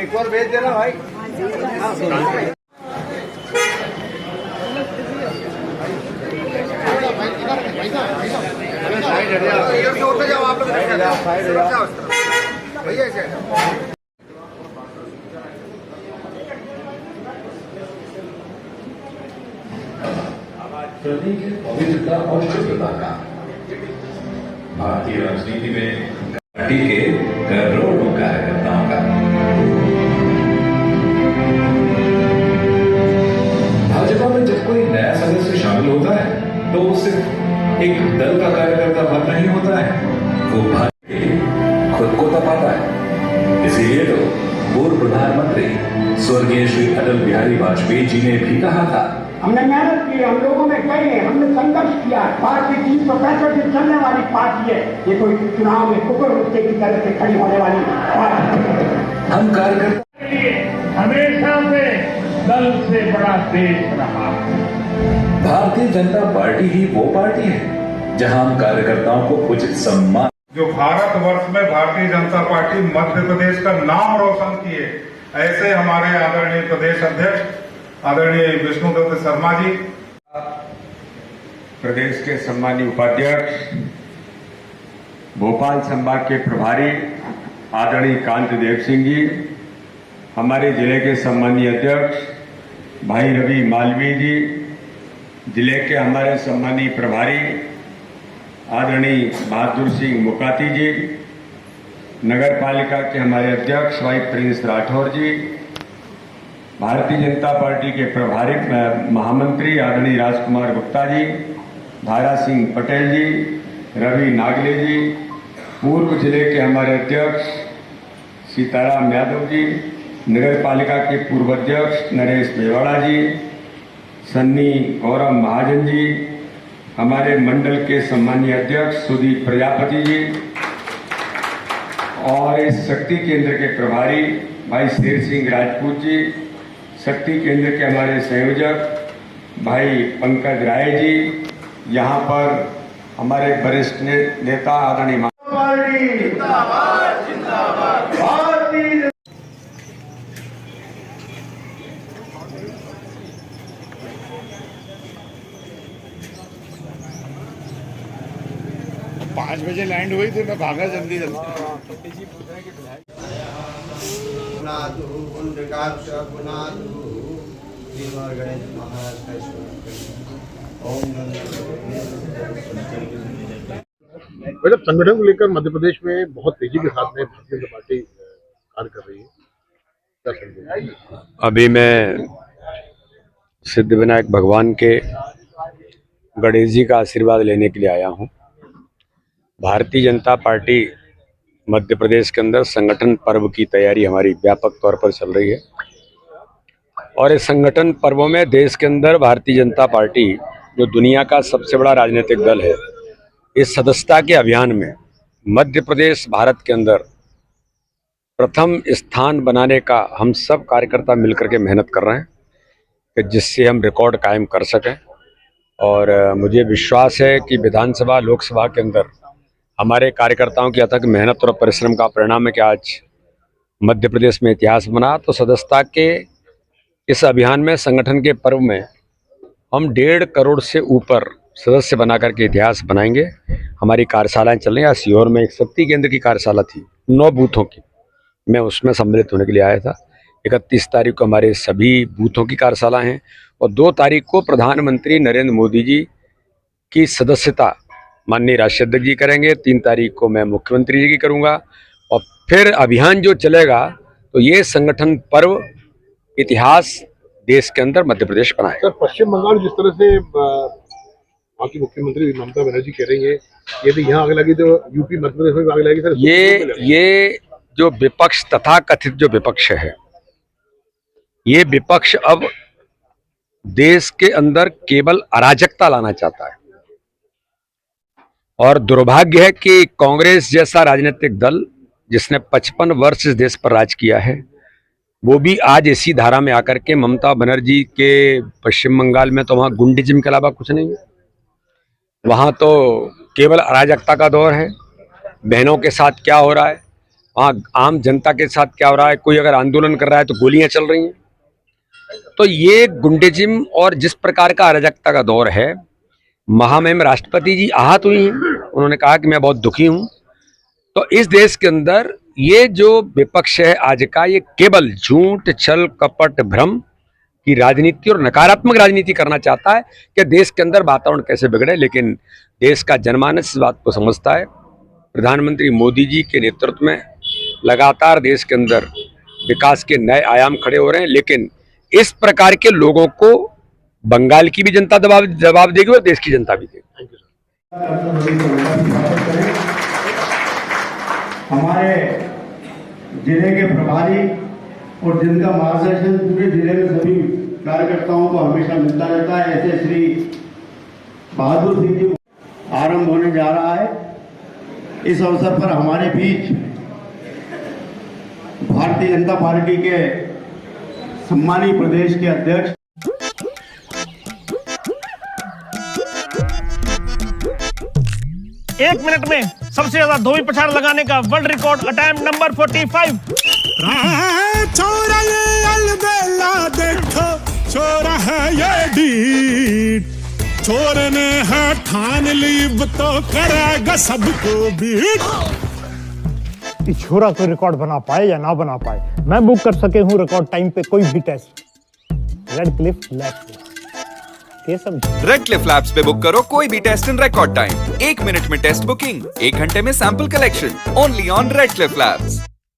एक और भेज देना भाई। उठ जाओ आप लोग, भैया ऐसे पवित्रता और शुद्धता का भारतीय राजनीति में पार्टी के करोड़ों कार्यकर्ताओं का भाजपा में जब कोई नया सदस्य शामिल होता है तो वो सिर्फ एक दल का कार्यकर्ता मत नहीं होता है, वो भारत खुद को तपाता है। इसीलिए तो पूर्व प्रधानमंत्री स्वर्गीय श्री अटल बिहारी वाजपेयी जी ने भी कहा था, हमने मेहनत की, हम लोगों में गए हैं, हमने संघर्ष किया। पार्टी 365 दिन चलने वाली पार्टी है, ये कोई चुनाव में कुकर रुकते की तरह से खड़ी होने वाली पार्टी। हम कार्यकर्ता हमेशा से दल से बड़ा देश रहा। भारतीय जनता पार्टी ही वो पार्टी है जहां हम कार्यकर्ताओं को उचित सम्मान। जो भारतवर्ष में भारतीय जनता पार्टी मध्य प्रदेश का नाम रोशन किए, ऐसे हमारे आदरणीय प्रदेश अध्यक्ष आदरणीय विष्णुदत्त शर्मा जी, प्रदेश के सम्मानीय उपाध्यक्ष, भोपाल संभाग के प्रभारी आदरणीय कांत देव सिंह जी, हमारे जिले के सम्मानीय अध्यक्ष भाई रवि मालवीय जी, जिले के हमारे सम्मानीय प्रभारी आदरणीय बहादुर सिंह मुकाती जी, नगर पालिका के हमारे अध्यक्ष भाई प्रिंस राठौर जी, भारतीय जनता पार्टी के प्रभारी महामंत्री आदरणीय राजकुमार गुप्ता जी, धारा सिंह पटेल जी, रवि नागले जी, पूर्व जिले के हमारे अध्यक्ष सीताराम यादव जी, नगर पालिका के पूर्व अध्यक्ष नरेश बेवाड़ा जी, सन्नी गौरव महाजन जी, हमारे मंडल के सम्मानीय अध्यक्ष सुदीप प्रजापति जी और इस शक्ति केंद्र के प्रभारी भाई शेर सिंह राजपूत जी, शक्ति केंद्र के हमारे संयोजक भाई पंकज राय जी, यहाँ पर हमारे वरिष्ठ नेता आदरणीय पाँच बजे लैंड हुई थी, मैं भागा जल्दी जल्दी। मतलब संगठन को लेकर मध्य प्रदेश में बहुत तेजी के साथ में भारतीय जनता पार्टी कार्य कर रही है, क्या समझे? अभी मैं सिद्धिविनायक भगवान के गणेश जी का आशीर्वाद लेने के लिए आया हूं। भारतीय जनता पार्टी मध्य प्रदेश के अंदर संगठन पर्व की तैयारी हमारी व्यापक तौर पर चल रही है और इस संगठन पर्वों में देश के अंदर भारतीय जनता पार्टी जो दुनिया का सबसे बड़ा राजनीतिक दल है, इस सदस्यता के अभियान में मध्य प्रदेश भारत के अंदर प्रथम स्थान बनाने का हम सब कार्यकर्ता मिलकर के मेहनत कर रहे हैं कि जिससे हम रिकॉर्ड कायम कर सकें। और मुझे विश्वास है कि विधानसभा लोकसभा के अंदर हमारे कार्यकर्ताओं की अथक मेहनत और परिश्रम का परिणाम है कि आज मध्य प्रदेश में इतिहास बना। तो सदस्यता के इस अभियान में संगठन के पर्व में हम 1.5 करोड़ से ऊपर सदस्य बना करके इतिहास बनाएंगे। हमारी कार्यशालाएं चल रही हैं। सीहोर में एक शक्ति केंद्र की कार्यशाला थी 9 बूथों की, मैं उसमें सम्मिलित होने के लिए आया था। 31 तारीख को हमारे सभी बूथों की कार्यशाला हैं और 2 तारीख को प्रधानमंत्री नरेंद्र मोदी जी की सदस्यता माननीय राष्ट्रीय अध्यक्ष जी करेंगे। 3 तारीख को मैं मुख्यमंत्री जी की करूंगा और फिर अभियान जो चलेगा तो ये संगठन पर्व इतिहास देश के अंदर मध्य प्रदेश बनाए। सर, पश्चिम बंगाल जिस तरह से वहाँ की मुख्यमंत्री ममता बनर्जी कह रही है, यदि यहाँ आगे लगी तो यूपी मध्य प्रदेश में आगे लगेगी। सर, ये जो विपक्ष तथा कथित जो विपक्ष है, ये विपक्ष अब देश के अंदर केवल अराजकता लाना चाहता है और दुर्भाग्य है कि कांग्रेस जैसा राजनीतिक दल जिसने 55 वर्ष इस देश पर राज किया है, वो भी आज इसी धारा में आकर के ममता बनर्जी के पश्चिम बंगाल में तो वहाँ गुंडिज्म के अलावा कुछ नहीं है, वहाँ तो केवल अराजकता का दौर है। बहनों के साथ क्या हो रहा है, वहाँ आम जनता के साथ क्या हो रहा है, कोई अगर आंदोलन कर रहा है तो गोलियां चल रही हैं। तो ये गुंडेजिम और जिस प्रकार का अराजकता का दौर है, महामहिम राष्ट्रपति जी आहत हुई हैं, उन्होंने कहा कि मैं बहुत दुखी हूं। तो इस देश के अंदर ये जो विपक्ष है आज का, ये केवल झूठ, छल, कपट, भ्रम की राजनीति और नकारात्मक राजनीति करना चाहता है कि देश के अंदर वातावरण कैसे बिगड़े। लेकिन देश का जनमानस इस बात को समझता है। प्रधानमंत्री मोदी जी के नेतृत्व में लगातार देश के अंदर विकास के नए आयाम खड़े हो रहे हैं। लेकिन इस प्रकार के लोगों को बंगाल की भी जनता जवाब देगी और देश की जनता भी देगी। हमारे जिले के प्रभारी और जिनका मार्गदर्शन पूरे जिले में सभी कार्यकर्ताओं को हमेशा मिलता रहता है, ऐसे श्री बहादुर सिंह जी आरंभ होने जा रहा है। इस अवसर पर हमारे बीच भारतीय जनता पार्टी के सम्मानित प्रदेश के अध्यक्ष एक मिनट में सबसे ज्यादा धोबी पछाड़ लगाने का वर्ल्ड रिकॉर्ड अटेम्प्ट नंबर 45। छोरा ये अलबेला देखो, छोरा है ये डीड, छोरे ने है ठान ली तो करेगा सबको बीट। छोरा कोई रिकॉर्ड बना पाए या ना बना पाए, मैं बुक कर सके हूँ रिकॉर्ड टाइम पे कोई भी test. Red Cliff Labs Red Cliff Labs पे बुक करो कोई भी test in record time. 1 minute में टेस्ट बुकिंग, 1 घंटे में sample collection. Only on Red Cliff labs.